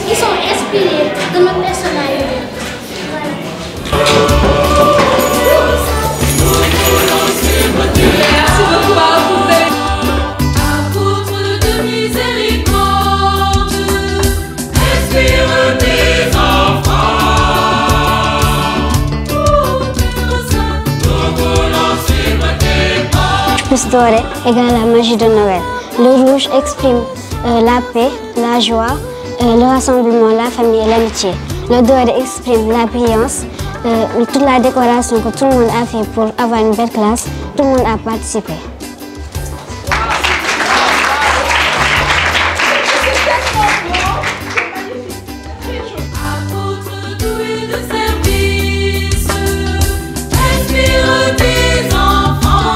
Ils sont inspirés de notre personnalité. Merci beaucoup à vous. Apôtre de miséricorde, inspire tes enfants. Nous voulons suivre tes pas. Plus doré égale la magie de Noël. Le rouge exprime la paix, la joie, le rassemblement, la famille et l'amitié. Le doré exprime la brillance, toute la décoration que tout le monde a fait pour avoir une belle classe. Tout le monde a participé. Apôtre doué de service, inspire tes enfants.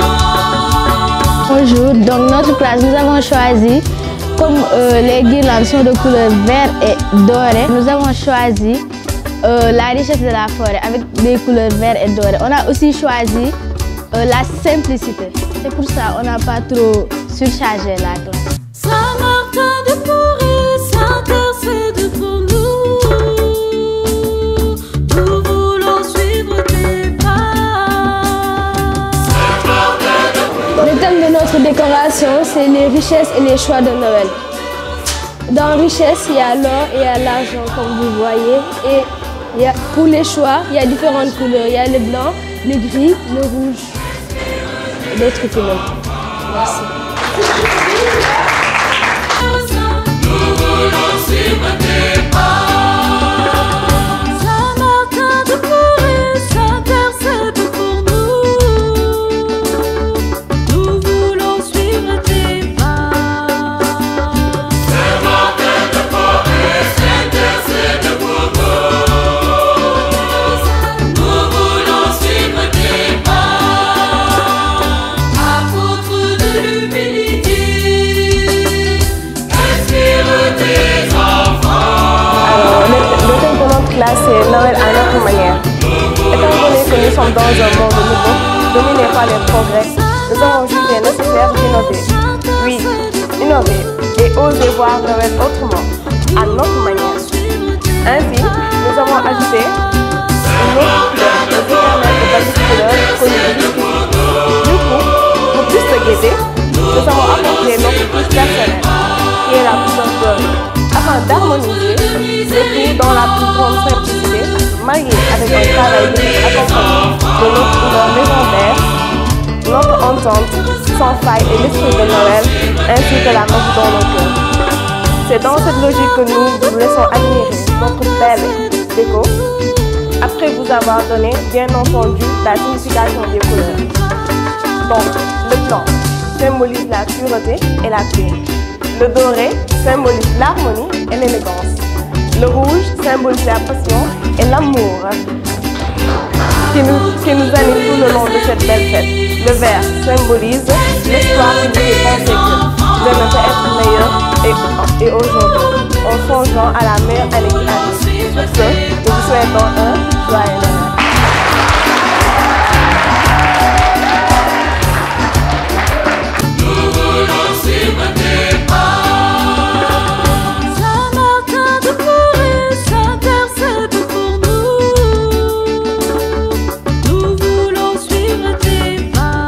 Bonjour, donc notre classe, nous avons choisi, comme les guirlandes sont de couleur vert et doré, nous avons choisi la richesse de la forêt avec des couleurs vert et doré. On a aussi choisi la simplicité. C'est pour ça qu'on n'a pas trop surchargé la classe. Saint-Martin de Poré s'intercède pour nous. Nous voulons suivre tes pas. Le thème de notre décoration, c'est les richesses et les choix de Noël. Dans richesse, il y a l'or et il y a l'argent, comme vous voyez. Et pour les choix, il y a différentes couleurs. Il y a le blanc, le gris, le rouge et d'autres couleurs. Merci. Nous voulons suivre tes pas. Saint-Martin de Poré s'intercède pour nous. Nous voulons suivre tes pas. Saint-Martin de Poré s'intercède pour nous. Nous voulons suivre tes pas. Apôtre de l'humilité, inspire tes enfants. Alors, le thème de notre classe est Noël à notre manière. Étant donné que nous sommes dans un monde nouveau, dominé par les progrès, nous avons jugé nécessaire d'innover. Oui, innover et oser voir Noël autrement, à notre manière. Ainsi, nous avons ajouté une autre couleur, le éternel de basique couleur connu jusqu'ici. Du coup, pour plus de gaieté, nous avons apporté notre touche personnelle, qui est la couleur dorée, afin d'harmoniser le tout dans la plus grande simplicité, marié avec un travail d'équipe accompagné de notre couleur légendaire, notre entente sans faille et l'esprit de Noël, ainsi que la magie dans nos cœurs. C'est dans cette logique que nous vous laissons admirer notre belle déco, après vous avoir donné, bien entendu, la signification des couleurs. Donc, le blanc symbolise la pureté et la paix. Le doré symbolise l'harmonie et l'élégance. Le rouge symbolise la passion et l'amour qui nous anime tout le long de cette belle fête. Le vert symbolise l'espoir qui nous fait penser que demain peut être meilleur et aujourd'hui, en songeant à la meilleure année qui arrive. Sur ce, nous vous souhaitons un joyeux Noël. Nous voulons suivre tes pas. Saint-Martin de Poré s'intercède pour nous. Nous voulons suivre tes pas.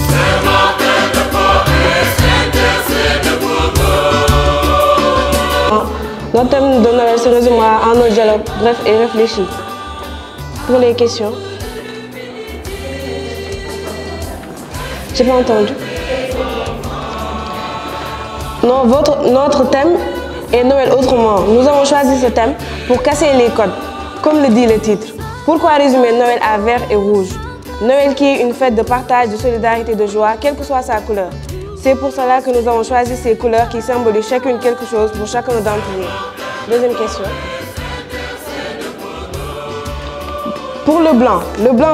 Saint-Martin de Poré s'intercède pour nous. Notre thème de Noël se résumera en un dialogue bref et réfléchi. Pour les questions. J'ai pas entendu. Non, notre thème est Noël autrement. Nous avons choisi ce thème pour casser les codes, comme le dit le titre. Pourquoi résumer Noël à vert et rouge? Noël qui est une fête de partage, de solidarité, de joie, quelle que soit sa couleur. C'est pour cela que nous avons choisi ces couleurs qui symbolisent chacune quelque chose pour chacun d'entre nous. Deuxième question. Pour le blanc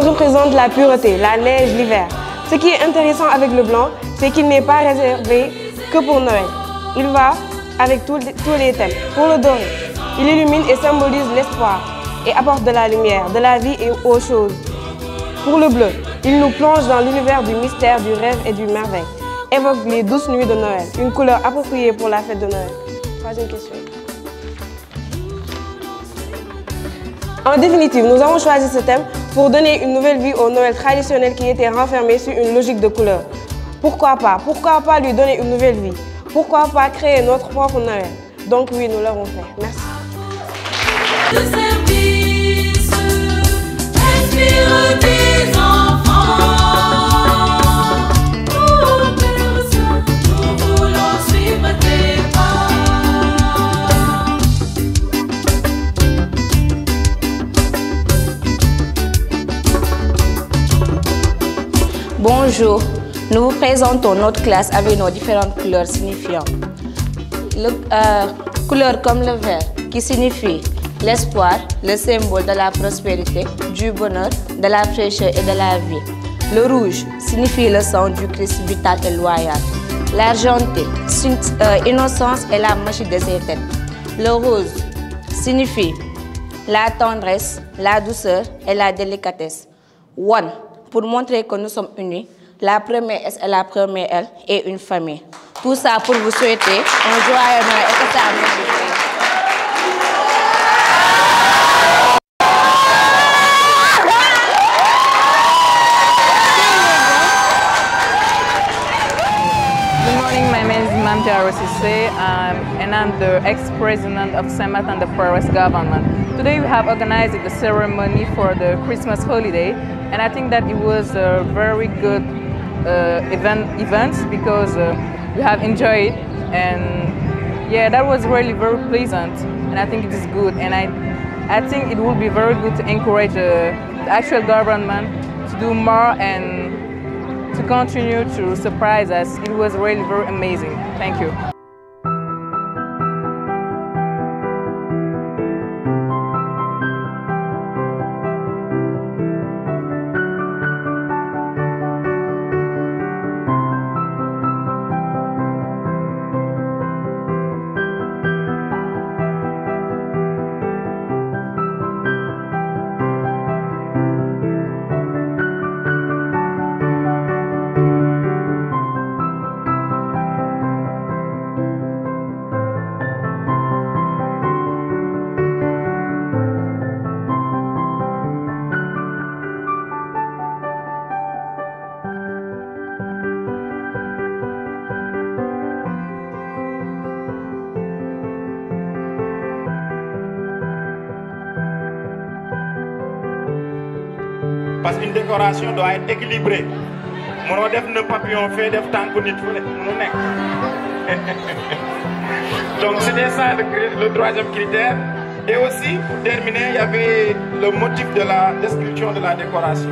représente la pureté, la neige, l'hiver. Ce qui est intéressant avec le blanc, c'est qu'il n'est pas réservé que pour Noël. Il va avec tous les thèmes. Pour le doré, il illumine et symbolise l'espoir et apporte de la lumière, de la vie et aux choses. Pour le bleu, il nous plonge dans l'univers du mystère, du rêve et du merveille. Évoque les douces nuits de Noël, une couleur appropriée pour la fête de Noël. Troisième question. En définitive, nous avons choisi ce thème pour donner une nouvelle vie au Noël traditionnel qui était renfermé sur une logique de couleur. Pourquoi pas? Pourquoi pas lui donner une nouvelle vie? Pourquoi pas créer notre propre Noël? Donc oui, nous l'avons fait. Merci. Le service inspire des enfants. Oh, personne, nous voulons suivre tes pas. Bonjour, nous vous présentons notre classe avec nos différentes couleurs signifiant. Couleurs comme le vert qui signifie l'espoir, le symbole de la prospérité, du bonheur, de la fraîcheur et de la vie. Le rouge signifie le sang du Christ vital et loyal. L'argenté, innocence et la magie des éternes. Le rose signifie la tendresse, la douceur et la délicatesse. One, pour montrer que nous sommes unis, la première S et la première L et une famille. Tout ça pour vous souhaiter un joyeux Noël et que ça marche. And I'm the ex-president of Saint Martin de Porres government. Today we have organized the ceremony for the Christmas holiday, and I think that it was a very good event because we have enjoyed, and yeah, that was really very pleasant, and I think it is good, and I think it will be very good to encourage the actual government to do more and to continue to surprise us. It was really very amazing. Thank you. Parce qu'une décoration doit être équilibrée. Mon def ne papillon fait def tant que nit Donc c'était ça le troisième critère. Et aussi, pour terminer, il y avait le motif de la description de la décoration.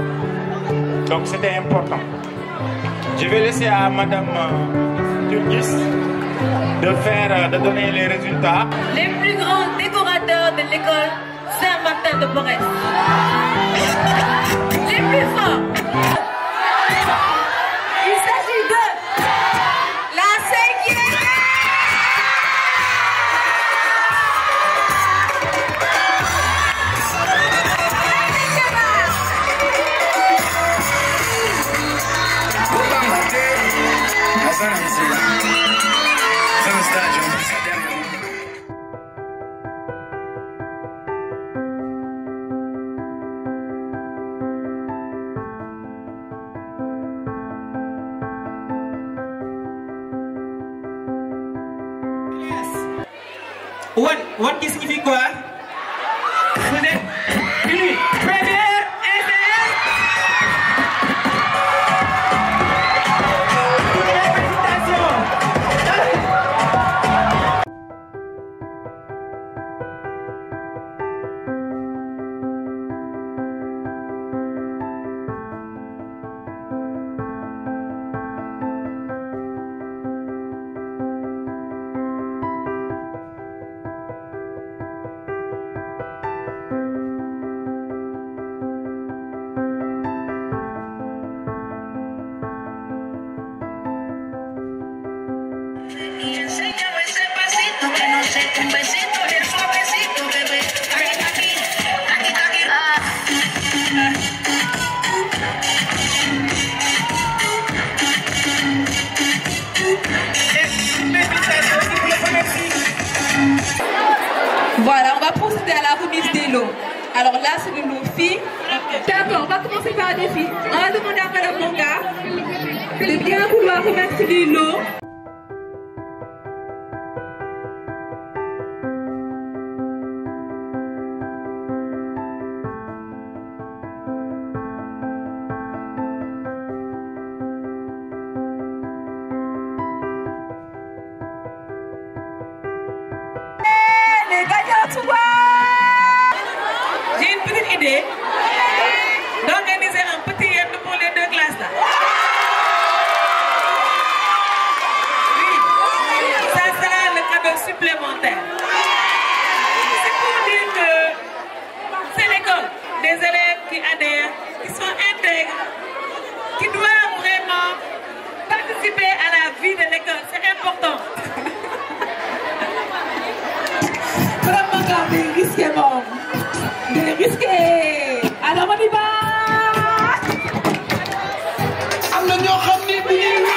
Donc c'était important. Je vais laisser à Madame Turgis de donner les résultats. Les plus grands décorateurs de l'école Saint-Martin de Porres. Les plus forts. Il s'agit de la 5e. What qui signifie quoi? Première SS. Voilà, on va procéder à la remise des lots. Alors là, c'est de nos filles. D'accord, on va commencer par des filles. On va demander à Madame Monga de bien vouloir remettre l'îlot. Les gagnants, tu vois. J'ai une petite idée d'organiser un petit yard pour les deux classes là. Oui, ça sera le cadeau supplémentaire. C'est pour dire que c'est l'école des élèves qui adhèrent, qui sont intègres, qui doivent vraiment participer à la vie de l'école. C'est important. Vraiment garder risqué bon. De risqué. Alors on y va. am na ñoo xam ne bi ñuy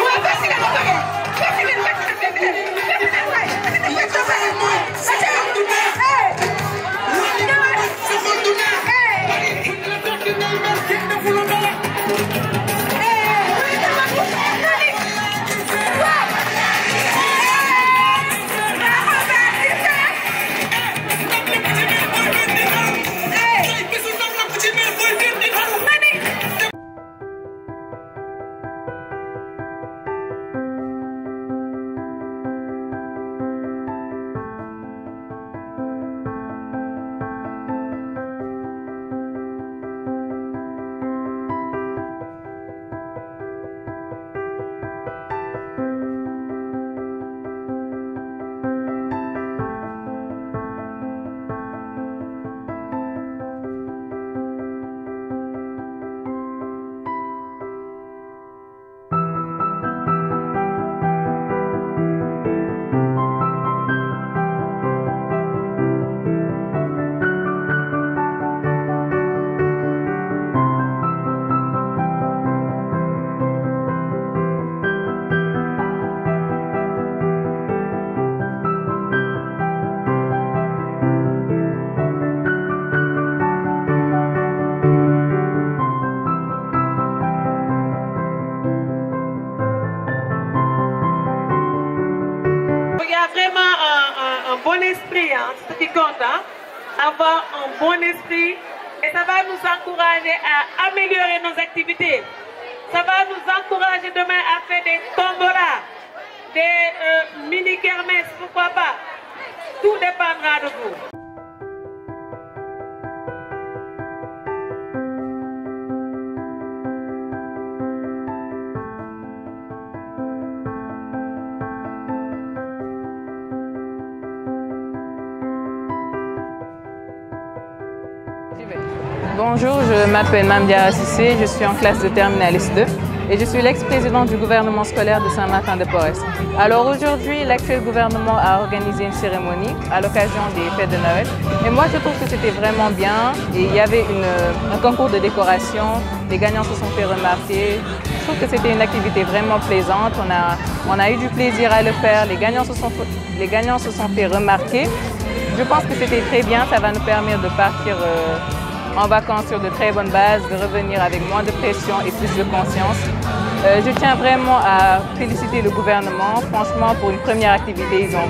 bon esprit, hein, c'est ce qui compte, hein, avoir un bon esprit et ça va nous encourager à améliorer nos activités. Ça va nous encourager demain à faire des tombolas, des mini-kermesses, pourquoi pas. Tout dépendra de vous. Bonjour, je m'appelle Mamdia Sissé, je suis en classe de terminale S2 et je suis l'ex-présidente du gouvernement scolaire de Saint-Martin-de-Porres. Alors aujourd'hui, l'actuel gouvernement a organisé une cérémonie à l'occasion des fêtes de Noël et moi je trouve que c'était vraiment bien et il y avait un concours de décoration, les gagnants se sont fait remarquer. Je trouve que c'était une activité vraiment plaisante, on a eu du plaisir à le faire, les gagnants se sont fait remarquer. Je pense que c'était très bien, ça va nous permettre de partir en vacances sur de très bonnes bases, de revenir avec moins de pression et plus de conscience. Je tiens vraiment à féliciter le gouvernement. Franchement, pour une première activité, ils ont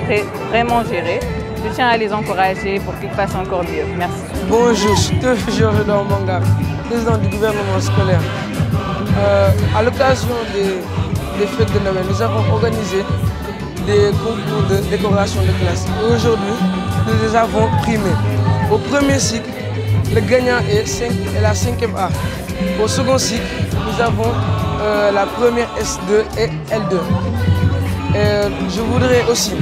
vraiment géré. Je tiens à les encourager pour qu'ils fassent encore mieux. Merci. Bonjour, je suis toujours Georges Manga, président du gouvernement scolaire. À l'occasion des fêtes de Noël, nous avons organisé des concours de décoration de classe. Aujourd'hui, nous les avons primés. Au premier cycle, le gagnant est la 5e A. Au second cycle, nous avons la première S2 et L2. Je voudrais aussi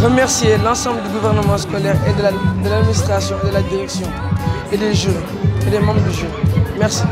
remercier l'ensemble du gouvernement scolaire et de l'administration et de la direction et des jeunes et des membres du jury. Merci.